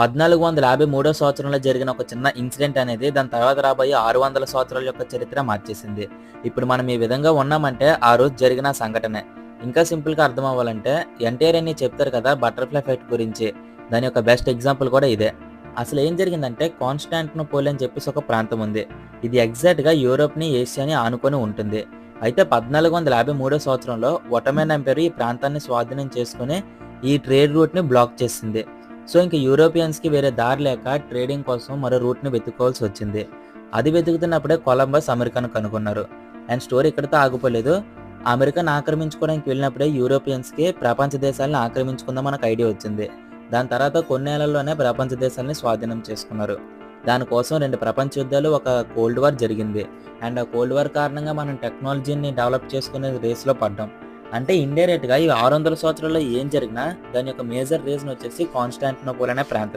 1453 సంవత్సరంలో జరిగిన ఒక చిన్న ఇన్సిడెంట్ అనేది దాని తర్వాత రాబోయే 600 సంవత్సరాల యొక్క చరిత్ర మార్చేసింది. ఇప్పుడు మనం ఈ విధంగా ఉన్నామంటే ఆ రోజు జరిగిన సంఘటనే. ఇంకా సింపుల్‌గా అర్థం అవ్వాలంటే ఎన్టీఆర్ అని చెప్తారు కదా బటర్‌ఫ్లై ఎఫెక్ట్ గురించి. దాని యొక్క బెస్ట్ ఎగ్జాంపుల్ కూడా ఇదే. అసలు ఏం జరిగిందంటే కాన్స్టాంటినోపోల్ అని చెప్పేసి ఒక ప్రాంతం ఉంది. ఇది ఎగ్జాక్ట్‌గా యూరోప్‌ని, ఏషియాని ఆనుకొని ఉంటుంది. అయితే 1453 సంవత్సరంలో ఒట్టోమన్ ఎంపైర్ ఈ ప్రాంతాన్ని స్వాధీనం చేసుకొని ఈ ట్రేడ్ రూట్‌ని బ్లాక్ చేసింది. సో ఇంక యూరోపియన్స్‌కి వేరే దారి లేక ట్రేడింగ్ కోసం మరో రూట్‌ని వెతుక్కోవాల్సి వచ్చింది. అది వెతుకుతున్నప్పుడే కొలంబస్ అమెరికాను కనుగొన్నారు. అండ్ స్టోరీ ఇక్కడితో ఆగిపోలేదు. అమెరికాను ఆక్రమించుకోవడానికి వెళ్ళినప్పుడే యూరోపియన్స్‌కి ప్రపంచ దేశాలను ఆక్రమించుకుందాం మనకు ఐడియా వచ్చింది. దాని తర్వాత కొన్నేళ్లలోనే ప్రపంచ దేశాలని స్వాధీనం చేసుకున్నారు. దానికోసం 2 ప్రపంచ యుద్ధాలు, ఒక కోల్డ్ వార్ జరిగింది. అండ్ ఆ కోల్డ్ వార్ కారణంగా మనం టెక్నాలజీని డెవలప్ చేసుకునే రేస్‌లో పడ్డాం. అంటే ఇండైరెక్ట్‌గా ఈ 600 సంవత్సరాల్లో ఏం జరిగినా దాని యొక్క మేజర్ రీజన్ వచ్చేసి కాన్స్టాంటినోపోల్ అనే ప్రాంతం.